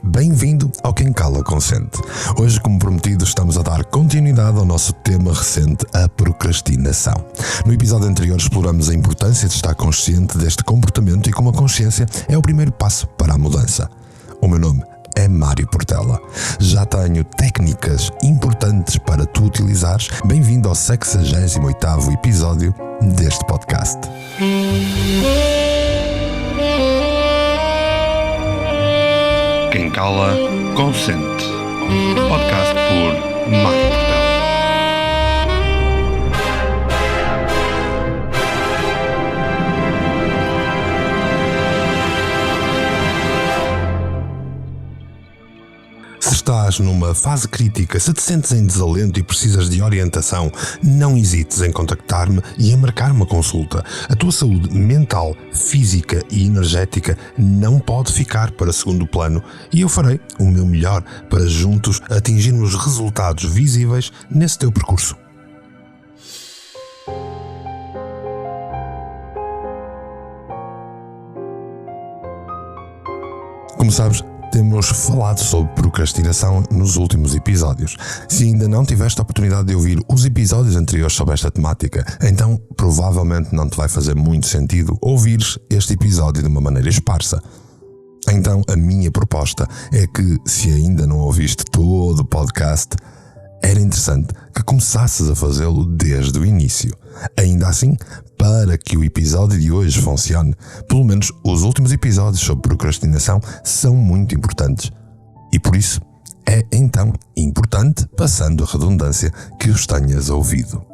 Bem-vindo ao Quem Cala Consente. Hoje, como prometido, estamos a dar continuidade ao nosso tema recente, a procrastinação. No episódio anterior exploramos a importância de estar consciente deste comportamento e como a consciência é o primeiro passo para a mudança. O meu nome é Mário Portela. Já tenho técnicas importantes para tu utilizares. Bem-vindo ao 68º episódio deste podcast. Quem Cala Consente. Podcast por Mário Portela. Se estás numa fase crítica, se te sentes em desalento e precisas de orientação, não hesites em contactar-me e em marcar uma consulta. A tua saúde mental, física e energética não pode ficar para segundo plano e eu farei o meu melhor para juntos atingirmos resultados visíveis nesse teu percurso. Como sabes, temos falado sobre procrastinação nos últimos episódios. Se ainda não tiveste a oportunidade de ouvir os episódios anteriores sobre esta temática, então provavelmente não te vai fazer muito sentido ouvires este episódio de uma maneira esparsa. Então a minha proposta é que, se ainda não ouviste todo o podcast, era interessante que começasses a fazê-lo desde o início. Ainda assim, para que o episódio de hoje funcione, pelo menos os últimos episódios sobre procrastinação são muito importantes. E por isso, é então importante, passando a redundância, que os tenhas ouvido.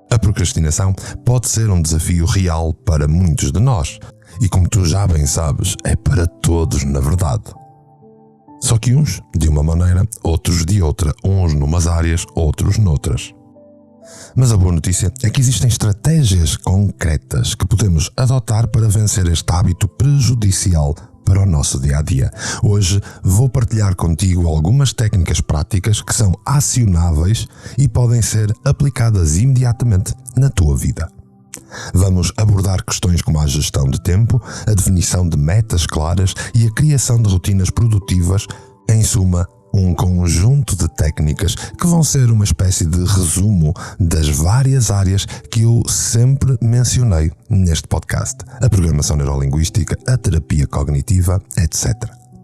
A procrastinação pode ser um desafio real para muitos de nós. E como tu já bem sabes, é para todos na verdade. Só que uns de uma maneira, outros de outra, uns numas áreas, outros noutras. Mas a boa notícia é que existem estratégias concretas que podemos adotar para vencer este hábito prejudicial para o nosso dia-a-dia. Hoje vou partilhar contigo algumas técnicas práticas que são acionáveis e podem ser aplicadas imediatamente na tua vida. Vamos abordar questões como a gestão de tempo, a definição de metas claras e a criação de rotinas produtivas, em suma, um conjunto de técnicas que vão ser uma espécie de resumo das várias áreas que eu sempre mencionei neste podcast: a programação neurolinguística, a terapia cognitiva, etc.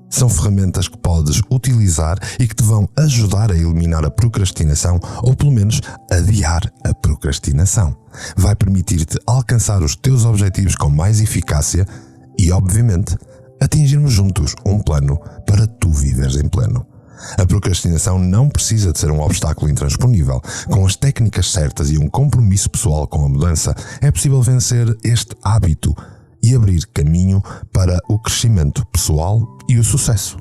São ferramentas que podes utilizar e que te vão ajudar a eliminar a procrastinação ou pelo menos adiar a procrastinação. Vai permitir-te alcançar os teus objetivos com mais eficácia e, obviamente, atingirmos juntos um plano para tu viveres em pleno. A procrastinação não precisa de ser um obstáculo intransponível. Com as técnicas certas e um compromisso pessoal com a mudança, é possível vencer este hábito e abrir caminho para o crescimento pessoal e o sucesso.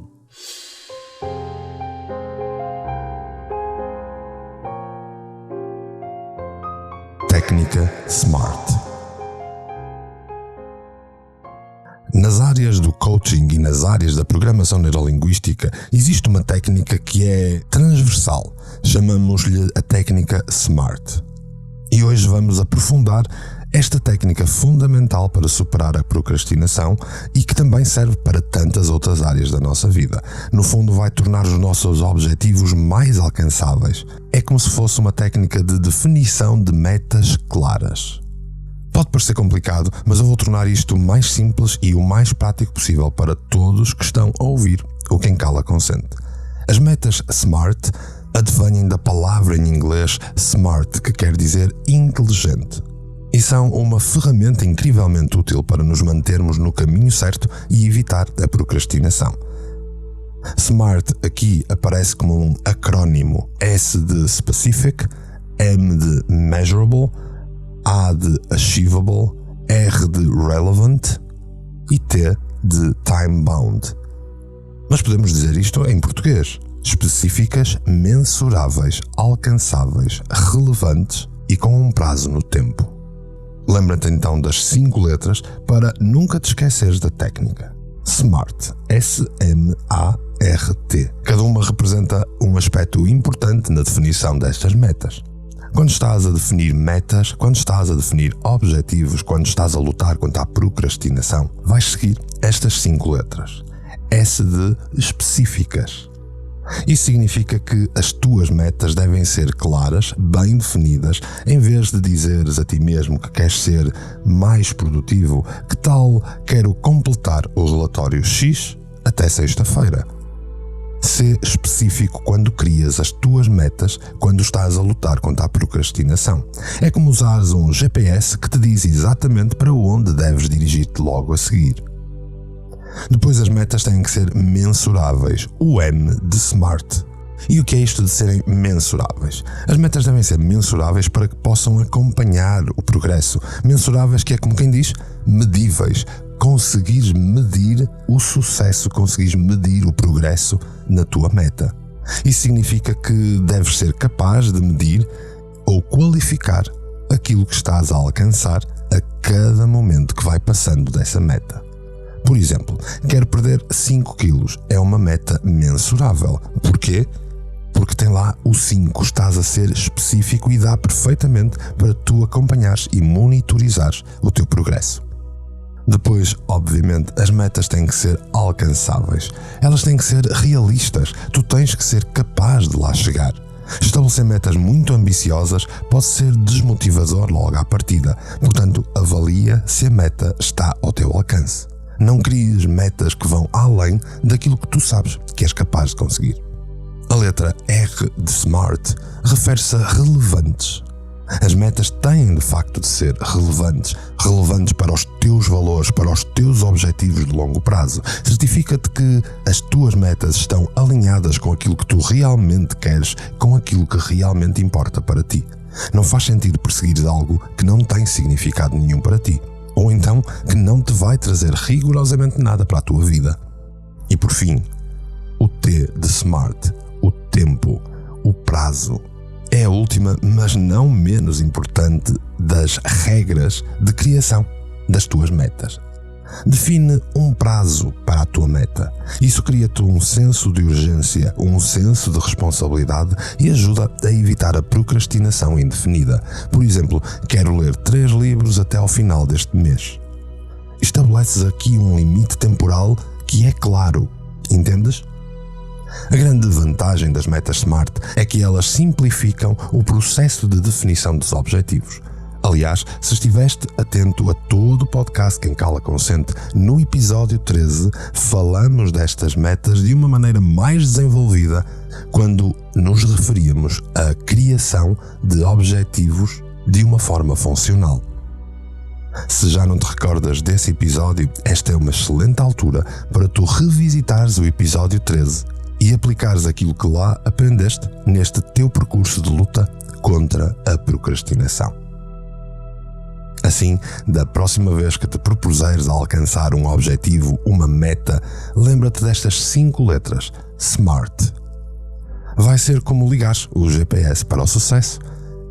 Técnica SMART. Nas áreas do coaching e nas áreas da programação neurolinguística existe uma técnica que é transversal. Chamamos-lhe a técnica SMART. E hoje vamos aprofundar esta técnica fundamental para superar a procrastinação e que também serve para tantas outras áreas da nossa vida. No fundo, vai tornar os nossos objetivos mais alcançáveis. É como se fosse uma técnica de definição de metas claras. Pode parecer complicado, mas eu vou tornar isto mais simples e o mais prático possível para todos que estão a ouvir o Quem Cala Consente. As metas SMART advêm da palavra em inglês SMART, que quer dizer inteligente. E são uma ferramenta incrivelmente útil para nos mantermos no caminho certo e evitar a procrastinação. SMART aqui aparece como um acrónimo: S de Specific, M de Measurable, A de Achievable, R de Relevant e T de Time Bound. Mas podemos dizer isto em português: específicas, mensuráveis, alcançáveis, relevantes e com um prazo no tempo. Lembra-te então das 5 letras para nunca te esqueceres da técnica. SMART, S-M-A-R-T. Cada uma representa um aspecto importante na definição destas metas. Quando estás a definir metas, quando estás a definir objetivos, quando estás a lutar contra a procrastinação, vais seguir estas 5 letras. S de específicas. Isso significa que as tuas metas devem ser claras, bem definidas, em vez de dizeres a ti mesmo que queres ser mais produtivo. Que tal quero completar o relatório X até sexta-feira? Sê específico quando crias as tuas metas, quando estás a lutar contra a procrastinação. É como usares um GPS que te diz exatamente para onde deves dirigir-te logo a seguir. Depois, as metas têm que ser mensuráveis, o M de SMART. E o que é isto de serem mensuráveis? As metas devem ser mensuráveis para que possam acompanhar o progresso. Mensuráveis, que é como quem diz, medíveis. Conseguires medir o sucesso, conseguires medir o progresso na tua meta. Isso significa que deves ser capaz de medir ou qualificar aquilo que estás a alcançar a cada momento que vai passando dessa meta. Por exemplo, quero perder 5 quilos. É uma meta mensurável. Porquê? Porque tem lá o 5, estás a ser específico e dá perfeitamente para tu acompanhares e monitorizares o teu progresso. Depois, obviamente, as metas têm que ser alcançáveis. Elas têm que ser realistas. Tu tens que ser capaz de lá chegar. Estabelecer metas muito ambiciosas pode ser desmotivador logo à partida. Portanto, avalia se a meta está ao teu alcance. Não cries metas que vão além daquilo que tu sabes que és capaz de conseguir. A letra R de SMART refere-se a relevantes. As metas têm de facto de ser relevantes para os teus valores, para os teus objetivos de longo prazo. Certifica-te que as tuas metas estão alinhadas com aquilo que tu realmente queres, com aquilo que realmente importa para ti. Não faz sentido perseguir algo que não tem significado nenhum para ti, ou então que não te vai trazer rigorosamente nada para a tua vida. E por fim, o T de SMART, o tempo, o prazo. É a última, mas não menos importante, das regras de criação das tuas metas. Define um prazo para a tua meta. Isso cria-te um senso de urgência, um senso de responsabilidade e ajuda a evitar a procrastinação indefinida. Por exemplo, quero ler 3 livros até ao final deste mês. Estabeleces aqui um limite temporal que é claro, entendes? A grande vantagem das metas SMART é que elas simplificam o processo de definição dos objetivos. Aliás, se estiveste atento a todo o podcast Quem Cala Consente, no episódio 13 falamos destas metas de uma maneira mais desenvolvida quando nos referíamos à criação de objetivos de uma forma funcional. Se já não te recordas desse episódio, esta é uma excelente altura para tu revisitares o episódio 13 e aplicares aquilo que lá aprendeste neste teu percurso de luta contra a procrastinação. Assim, da próxima vez que te propuseres a alcançar um objetivo, uma meta, lembra-te destas 5 letras, SMART. Vai ser como ligares o GPS para o sucesso.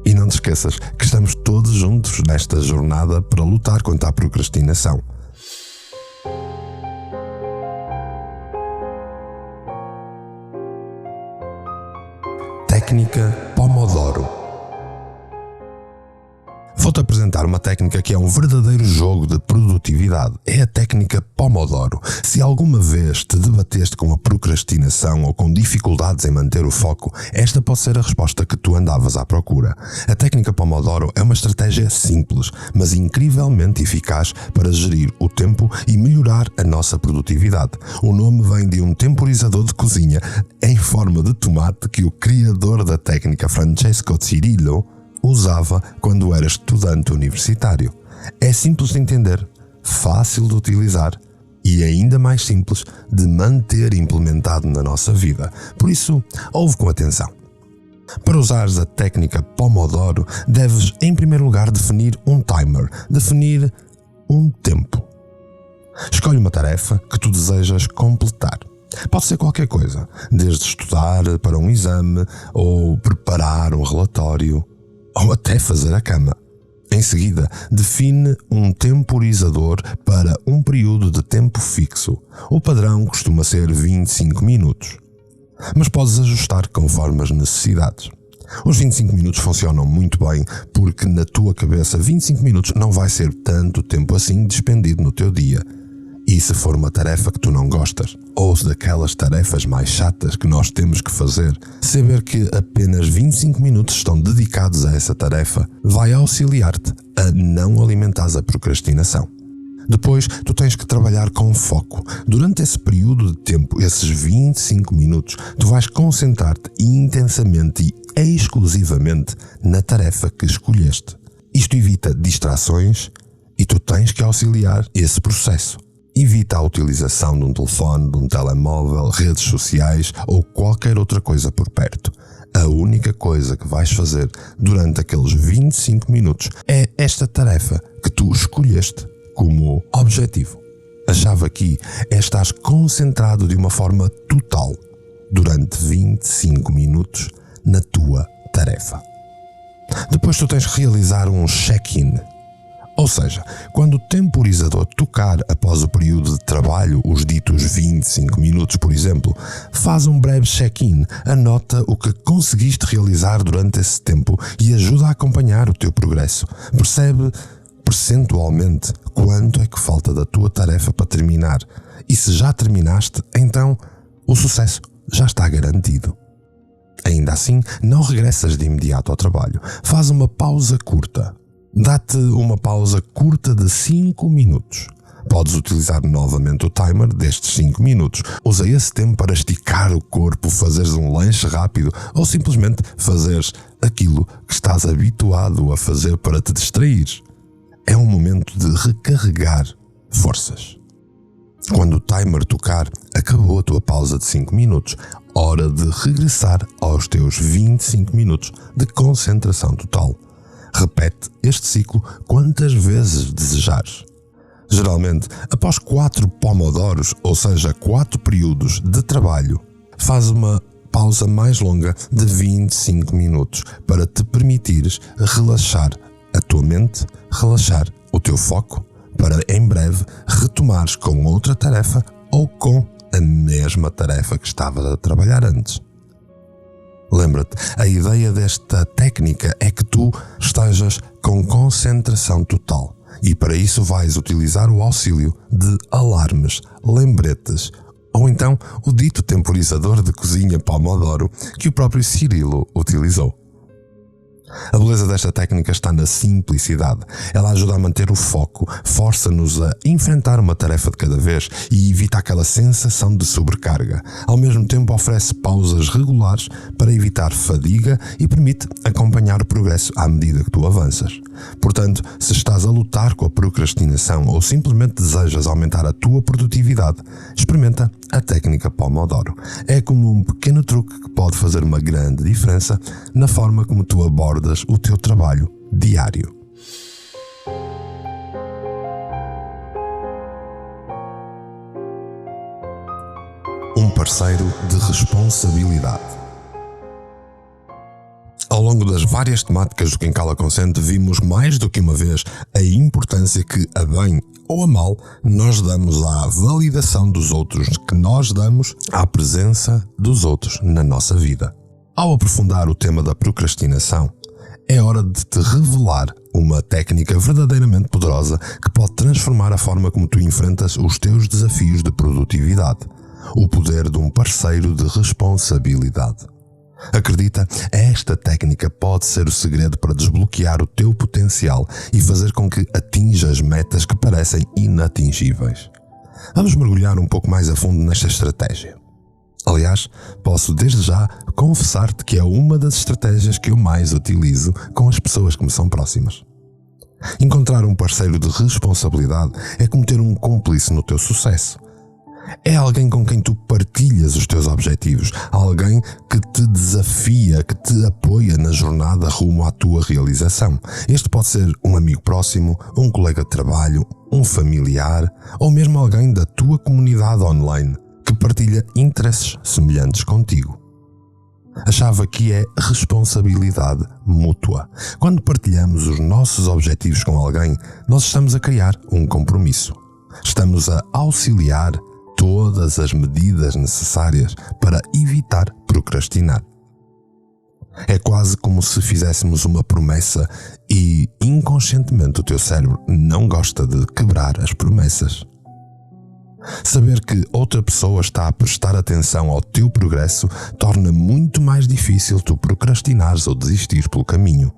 E não te esqueças que estamos todos juntos nesta jornada para lutar contra a procrastinação. Técnica Pomodoro. Vou-te apresentar uma técnica que é um verdadeiro jogo de produtividade. É a técnica Pomodoro. Se alguma vez te debateste com a procrastinação ou com dificuldades em manter o foco, esta pode ser a resposta que tu andavas à procura. A técnica Pomodoro é uma estratégia simples, mas incrivelmente eficaz para gerir o tempo e melhorar a nossa produtividade. O nome vem de um temporizador de cozinha em forma de tomate que o criador da técnica, Francesco Cirillo, usava quando era estudante universitário. É simples de entender, fácil de utilizar e ainda mais simples de manter implementado na nossa vida. Por isso, ouve com atenção. Para usares a técnica Pomodoro, deves em primeiro lugar definir um timer, definir um tempo. Escolhe uma tarefa que tu desejas completar. Pode ser qualquer coisa, desde estudar para um exame ou preparar um relatório, ou até fazer a cama. Em seguida, define um temporizador para um período de tempo fixo. O padrão costuma ser 25 minutos. Mas podes ajustar conforme as necessidades. Os 25 minutos funcionam muito bem porque na tua cabeça 25 minutos não vai ser tanto tempo assim despendido no teu dia. E se for uma tarefa que tu não gostas, ou se daquelas tarefas mais chatas que nós temos que fazer, saber que apenas 25 minutos estão dedicados a essa tarefa vai auxiliar-te a não alimentares a procrastinação. Depois, tu tens que trabalhar com foco. Durante esse período de tempo, esses 25 minutos, tu vais concentrar-te intensamente e exclusivamente na tarefa que escolheste. Isto evita distrações e tu tens que auxiliar esse processo. Evita a utilização de um telefone, de um telemóvel, redes sociais ou qualquer outra coisa por perto. A única coisa que vais fazer durante aqueles 25 minutos é esta tarefa que tu escolheste como objetivo. A chave aqui é estar concentrado de uma forma total durante 25 minutos na tua tarefa. Depois tu tens que realizar um check-in. Ou seja, quando o temporizador tocar após o período de trabalho, os ditos 25 minutos, por exemplo, faz um breve check-in, anota o que conseguiste realizar durante esse tempo e ajuda a acompanhar o teu progresso. Percebe percentualmente quanto é que falta da tua tarefa para terminar. E se já terminaste, então o sucesso já está garantido. Ainda assim, não regressas de imediato ao trabalho. Faz uma pausa curta. Dá-te uma pausa curta de 5 minutos. Podes utilizar novamente o timer destes 5 minutos. Usa esse tempo para esticar o corpo, fazeres um lanche rápido ou simplesmente fazeres aquilo que estás habituado a fazer para te distrair. É um momento de recarregar forças. Quando o timer tocar, acabou a tua pausa de 5 minutos. Hora de regressar aos teus 25 minutos de concentração total. Repete este ciclo quantas vezes desejares. Geralmente, após 4 pomodoros, ou seja, 4 períodos de trabalho, faz uma pausa mais longa de 25 minutos para te permitires relaxar a tua mente, relaxar o teu foco, para em breve retomares com outra tarefa ou com a mesma tarefa que estavas a trabalhar antes. Lembra-te, a ideia desta técnica é que tu estejas com concentração total e para isso vais utilizar o auxílio de alarmes, lembretes ou então o dito temporizador de cozinha Pomodoro que o próprio Cirilo utilizou. A beleza desta técnica está na simplicidade. Ela ajuda a manter o foco, força-nos a enfrentar uma tarefa de cada vez e evita aquela sensação de sobrecarga. Ao mesmo tempo oferece pausas regulares para evitar fadiga e permite acompanhar o progresso à medida que tu avanças. Portanto, se estás a lutar com a procrastinação ou simplesmente desejas aumentar a tua produtividade, experimenta a técnica Pomodoro. É como um pequeno truque que pode fazer uma grande diferença na forma como tu abordas o teu trabalho diário. Um parceiro de responsabilidade. Ao longo das várias temáticas do Quem Cala Consente, vimos mais do que uma vez a importância que, a bem ou a mal, nós damos à validação dos outros, que nós damos à presença dos outros na nossa vida. Ao aprofundar o tema da procrastinação, é hora de te revelar uma técnica verdadeiramente poderosa que pode transformar a forma como tu enfrentas os teus desafios de produtividade. O poder de um parceiro de responsabilidade. Acredita, esta técnica pode ser o segredo para desbloquear o teu potencial e fazer com que atinjas metas que parecem inatingíveis. Vamos mergulhar um pouco mais a fundo nesta estratégia. Aliás, posso desde já confessar-te que é uma das estratégias que eu mais utilizo com as pessoas que me são próximas. Encontrar um parceiro de responsabilidade é como ter um cúmplice no teu sucesso. É alguém com quem tu partilhas os teus objetivos, alguém que te desafia, que te apoia na jornada rumo à tua realização. Este pode ser um amigo próximo, um colega de trabalho, um familiar ou mesmo alguém da tua comunidade online que partilha interesses semelhantes contigo. A chave aqui é responsabilidade mútua. Quando partilhamos os nossos objetivos com alguém, nós estamos a criar um compromisso. Estamos a auxiliar todas as medidas necessárias para evitar procrastinar. É quase como se fizéssemos uma promessa e inconscientemente o teu cérebro não gosta de quebrar as promessas. Saber que outra pessoa está a prestar atenção ao teu progresso torna muito mais difícil tu procrastinares ou desistires pelo caminho.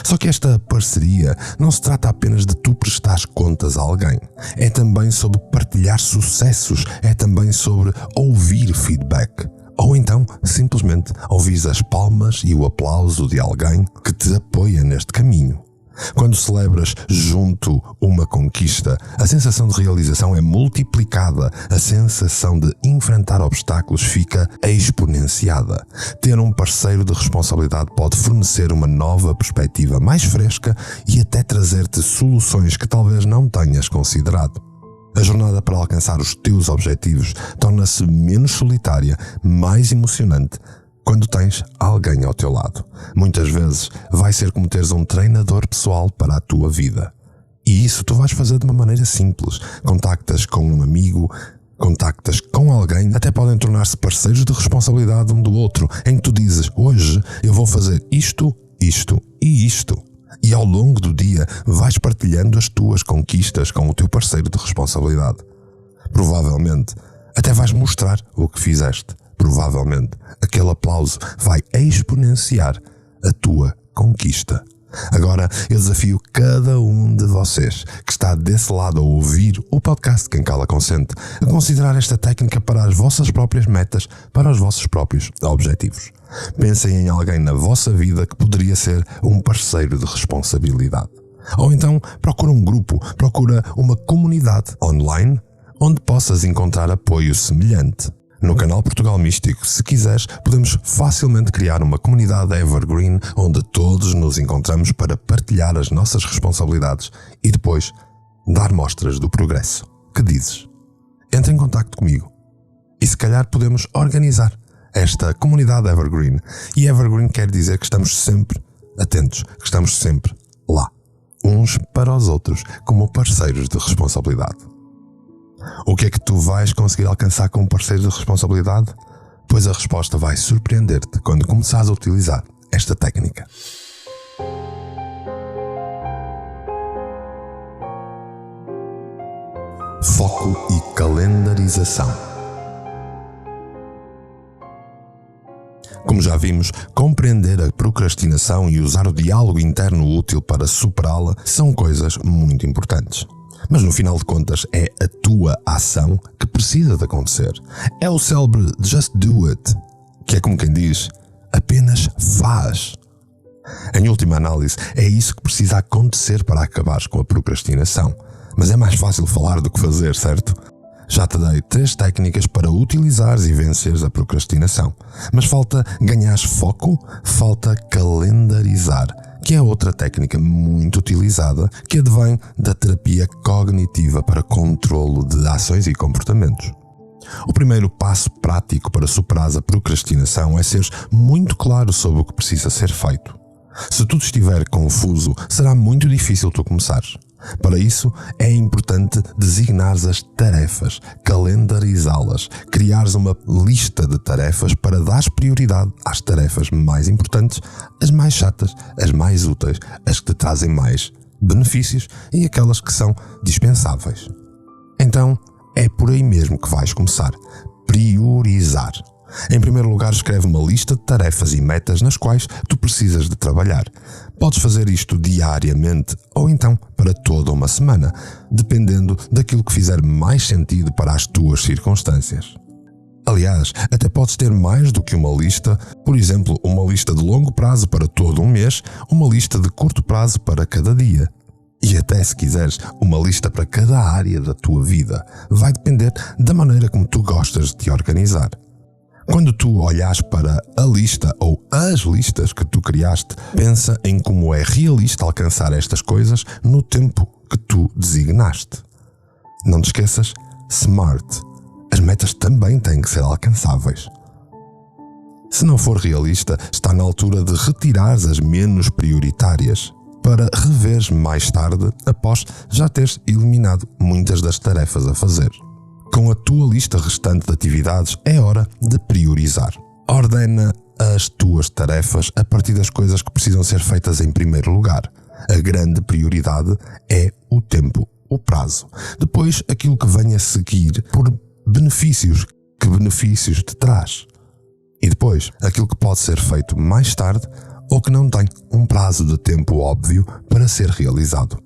Só que esta parceria não se trata apenas de tu prestares contas a alguém. É também sobre partilhar sucessos, é também sobre ouvir feedback. Ou então, simplesmente, ouvir as palmas e o aplauso de alguém que te apoia neste caminho. Quando celebras junto uma conquista, a sensação de realização é multiplicada, a sensação de enfrentar obstáculos fica exponenciada. Ter um parceiro de responsabilidade pode fornecer uma nova perspectiva mais fresca e até trazer-te soluções que talvez não tenhas considerado. A jornada para alcançar os teus objetivos torna-se menos solitária, mais emocionante, quando tens alguém ao teu lado. Muitas vezes vai ser como teres um treinador pessoal para a tua vida. E isso tu vais fazer de uma maneira simples. Contactas com um amigo, contactas com alguém, até podem tornar-se parceiros de responsabilidade um do outro, em que tu dizes, hoje eu vou fazer isto, isto e isto. E ao longo do dia vais partilhando as tuas conquistas com o teu parceiro de responsabilidade. Provavelmente até vais mostrar o que fizeste. Provavelmente aquele aplauso vai exponenciar a tua conquista. Agora eu desafio cada um de vocês que está desse lado a ouvir o podcast Quem Cala Consente a considerar esta técnica para as vossas próprias metas, para os vossos próprios objetivos. Pensem em alguém na vossa vida que poderia ser um parceiro de responsabilidade. Ou então procura um grupo, procura uma comunidade online onde possas encontrar apoio semelhante. No canal Portugal Místico, se quiseres, podemos facilmente criar uma comunidade evergreen onde todos nos encontramos para partilhar as nossas responsabilidades e depois dar mostras do progresso. Que dizes? Entre em contacto comigo e se calhar podemos organizar esta comunidade evergreen. E evergreen quer dizer que estamos sempre atentos, que estamos sempre lá, uns para os outros, como parceiros de responsabilidade. O que é que tu vais conseguir alcançar como parceiro de responsabilidade? Pois a resposta vai surpreender-te quando começares a utilizar esta técnica. Foco e calendarização. Como já vimos, compreender a procrastinação e usar o diálogo interno útil para superá-la são coisas muito importantes. Mas no final de contas é a tua ação que precisa de acontecer. É o célebre just do it, que é como quem diz, apenas faz. Em última análise, é isso que precisa acontecer para acabares com a procrastinação. Mas é mais fácil falar do que fazer, certo? Já te dei 3 técnicas para utilizares e venceres a procrastinação. Mas falta ganhares foco, falta calendarizar, que é outra técnica muito utilizada que advém da terapia cognitiva para controlo de ações e comportamentos. O primeiro passo prático para superares a procrastinação é seres muito claro sobre o que precisa ser feito. Se tudo estiver confuso, será muito difícil tu começares. Para isso, é importante designares as tarefas, calendarizá-las, criares uma lista de tarefas para dar prioridade às tarefas mais importantes, as mais chatas, as mais úteis, as que te trazem mais benefícios e aquelas que são dispensáveis. Então, é por aí mesmo que vais começar. Priorizar. Em primeiro lugar, escreve uma lista de tarefas e metas nas quais tu precisas de trabalhar. Podes fazer isto diariamente ou então para toda uma semana, dependendo daquilo que fizer mais sentido para as tuas circunstâncias. Aliás, até podes ter mais do que uma lista, por exemplo, uma lista de longo prazo para todo um mês, uma lista de curto prazo para cada dia. E até se quiseres, uma lista para cada área da tua vida. Vai depender da maneira como tu gostas de te organizar. Quando tu olhas para a lista ou as listas que tu criaste, pensa em como é realista alcançar estas coisas no tempo que tu designaste. Não te esqueças, SMART. As metas também têm que ser alcançáveis. Se não for realista, está na altura de retirares as menos prioritárias para reveres mais tarde após já teres eliminado muitas das tarefas a fazer. Com a tua lista restante de atividades, é hora de priorizar. Ordena as tuas tarefas a partir das coisas que precisam ser feitas em primeiro lugar. A grande prioridade é o tempo o prazo. Depois, aquilo que vem a seguir por benefícios. Que benefícios te traz? E depois, aquilo que pode ser feito mais tarde ou que não tem um prazo de tempo óbvio para ser realizado.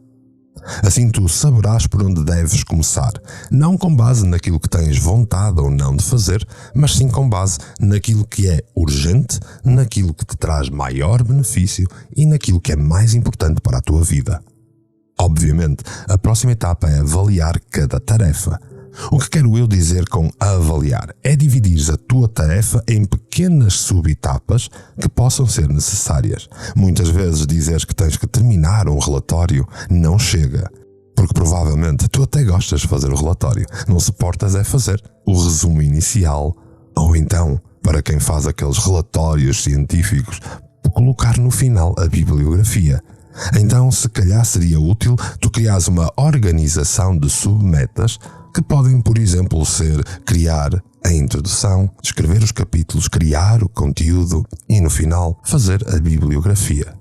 Assim tu saberás por onde deves começar, não com base naquilo que tens vontade ou não de fazer, mas sim com base naquilo que é urgente, naquilo que te traz maior benefício e naquilo que é mais importante para a tua vida. Obviamente, a próxima etapa é avaliar cada tarefa. O que quero eu dizer com avaliar é dividir a tua tarefa em pequenas subetapas que possam ser necessárias. Muitas vezes dizeres que tens que terminar um relatório não chega, porque provavelmente tu até gostas de fazer o relatório, não suportas é fazer o resumo inicial, ou então, para quem faz aqueles relatórios científicos, colocar no final a bibliografia. Então, se calhar seria útil tu criares uma organização de submetas que podem, por exemplo, ser criar a introdução, escrever os capítulos, criar o conteúdo e, no final, fazer a bibliografia.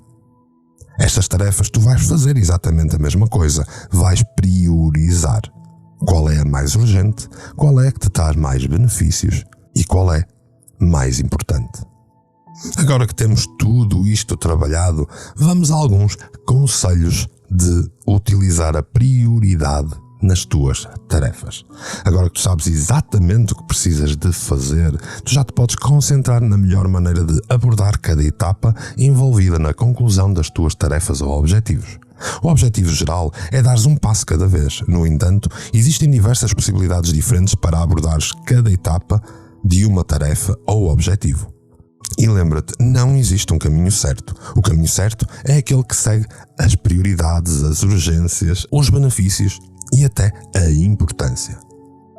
Estas tarefas tu vais fazer exatamente a mesma coisa. Vais priorizar. Qual é a mais urgente, qual é que te traz mais benefícios e qual é mais importante. Agora que temos tudo isto trabalhado, vamos a alguns conselhos de utilizar a prioridade nas tuas tarefas. Agora que tu sabes exatamente o que precisas de fazer, tu já te podes concentrar na melhor maneira de abordar cada etapa envolvida na conclusão das tuas tarefas ou objetivos. O objetivo geral é dares um passo cada vez. No entanto, existem diversas possibilidades diferentes para abordares cada etapa de uma tarefa ou objetivo. E lembra-te, não existe um caminho certo. O caminho certo é aquele que segue as prioridades, as urgências, os benefícios e até a importância.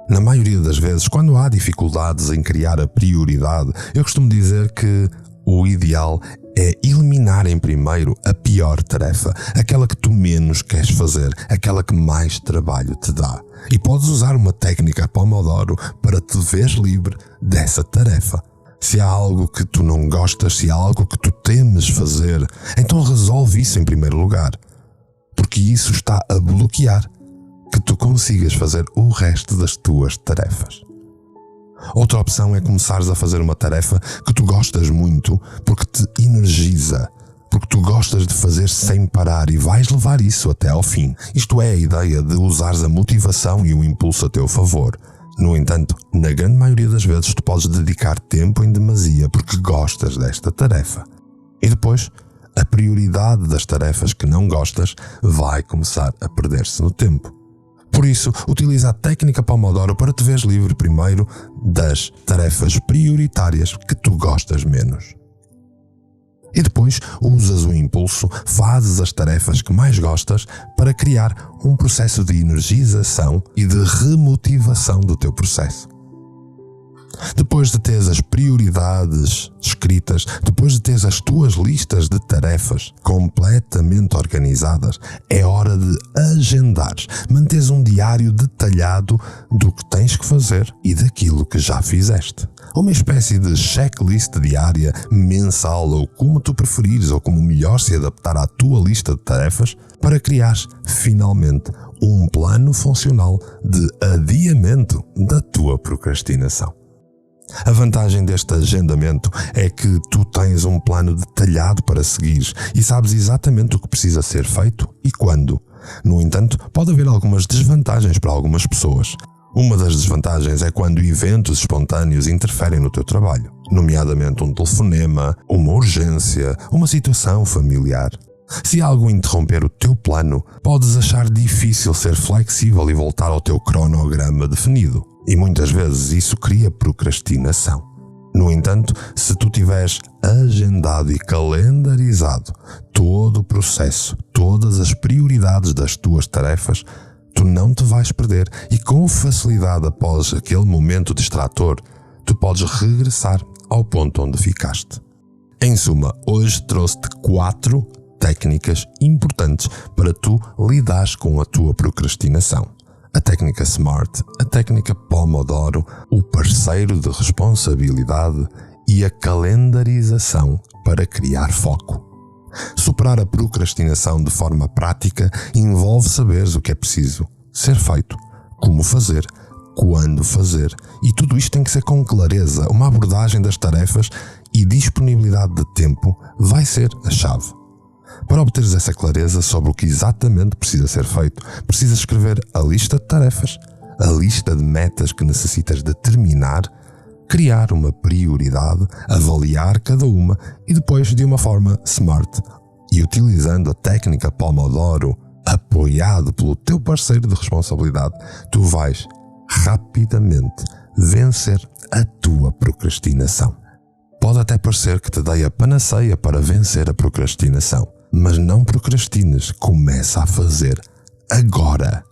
Na maioria das vezes, quando há dificuldades em criar a prioridade, eu costumo dizer que o ideal é eliminar em primeiro a pior tarefa, aquela que tu menos queres fazer, aquela que mais trabalho te dá. E podes usar uma técnica Pomodoro para te veres livre dessa tarefa. Se há algo que tu não gostas, se há algo que tu temes fazer, então resolve isso em primeiro lugar, porque isso está a bloquear que tu consigas fazer o resto das tuas tarefas. Outra opção é começares a fazer uma tarefa que tu gostas muito porque te energiza, porque tu gostas de fazer sem parar e vais levar isso até ao fim. Isto é a ideia de usares a motivação e o impulso a teu favor. No entanto, na grande maioria das vezes tu podes dedicar tempo em demasia porque gostas desta tarefa. E depois, a prioridade das tarefas que não gostas vai começar a perder-se no tempo. Por isso, utiliza a técnica Pomodoro para te veres livre primeiro das tarefas prioritárias que tu gostas menos. E depois usas o impulso, fazes as tarefas que mais gostas para criar um processo de energização e de remotivação do teu processo. Depois de teres as prioridades escritas, depois de teres as tuas listas de tarefas completamente organizadas, é hora de agendares, manteres um diário detalhado do que tens que fazer e daquilo que já fizeste. Uma espécie de checklist diária, mensal ou como tu preferires ou como melhor se adaptar à tua lista de tarefas para criares finalmente um plano funcional de adiamento da tua procrastinação. A vantagem deste agendamento é que tu tens um plano detalhado para seguir e sabes exatamente o que precisa ser feito e quando. No entanto, pode haver algumas desvantagens para algumas pessoas. Uma das desvantagens é quando eventos espontâneos interferem no teu trabalho, nomeadamente um telefonema, uma urgência, uma situação familiar. Se algo interromper o teu plano, podes achar difícil ser flexível e voltar ao teu cronograma definido. E muitas vezes isso cria procrastinação. No entanto, se tu tiveres agendado e calendarizado todo o processo, todas as prioridades das tuas tarefas, tu não te vais perder e com facilidade após aquele momento distrator, tu podes regressar ao ponto onde ficaste. Em suma, hoje trouxe-te 4 técnicas importantes para tu lidares com a tua procrastinação. A técnica SMART, a técnica Pomodoro, o parceiro de responsabilidade e a calendarização para criar foco. Superar a procrastinação de forma prática envolve saberes o que é preciso ser feito, como fazer, quando fazer, e tudo isto tem que ser com clareza. Uma abordagem das tarefas e disponibilidade de tempo vai ser a chave. Para obteres essa clareza sobre o que exatamente precisa ser feito, precisas escrever a lista de tarefas, a lista de metas que necessitas de terminar, criar uma prioridade, avaliar cada uma e depois, de uma forma smart e utilizando a técnica Pomodoro, apoiado pelo teu parceiro de responsabilidade, tu vais rapidamente vencer a tua procrastinação. Pode até parecer que te dei a panaceia para vencer a procrastinação, mas não procrastines, começa a fazer agora.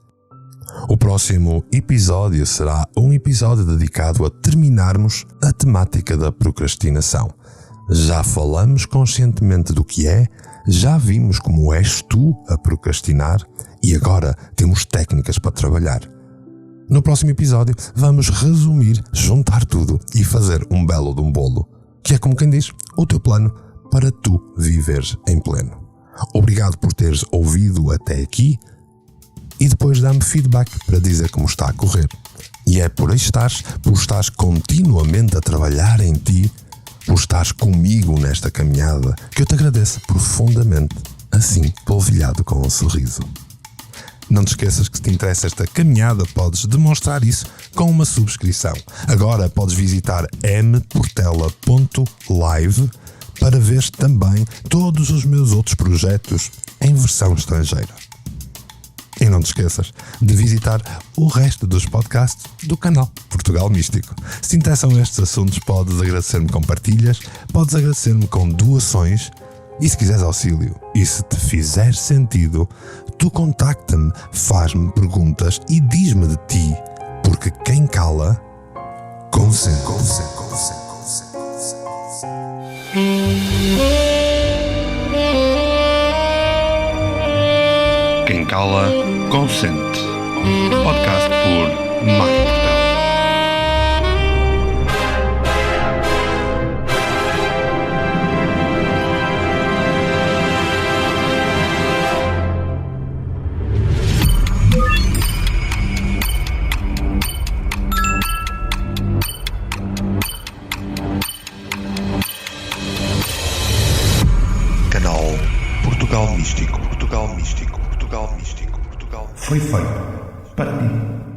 O próximo episódio será um episódio dedicado a terminarmos a temática da procrastinação. Já falamos conscientemente do que é, já vimos como és tu a procrastinar e agora temos técnicas para trabalhar. No próximo episódio vamos resumir, juntar tudo e fazer um belo de um bolo, que é como quem diz, o teu plano para tu viveres em pleno. Obrigado por teres ouvido até aqui e depois dá-me feedback para dizer como está a correr. E é por estares continuamente a trabalhar em ti, por estares comigo nesta caminhada, que eu te agradeço profundamente, assim polvilhado com um sorriso. Não te esqueças que se te interessa esta caminhada, podes demonstrar isso com uma subscrição. Agora podes visitar mportela.live para ver também todos os meus outros projetos em versão estrangeira. E não te esqueças de visitar o resto dos podcasts do canal Portugal Místico. Se te interessam estes assuntos, podes agradecer-me com partilhas, podes agradecer-me com doações e se quiseres auxílio e se te fizer sentido, tu contacta-me, faz-me perguntas e diz-me de ti, porque quem cala, consente. Quem cala, consente. Podcast por Mário Portela. Canal Portugal Místico. Foi feito para ti.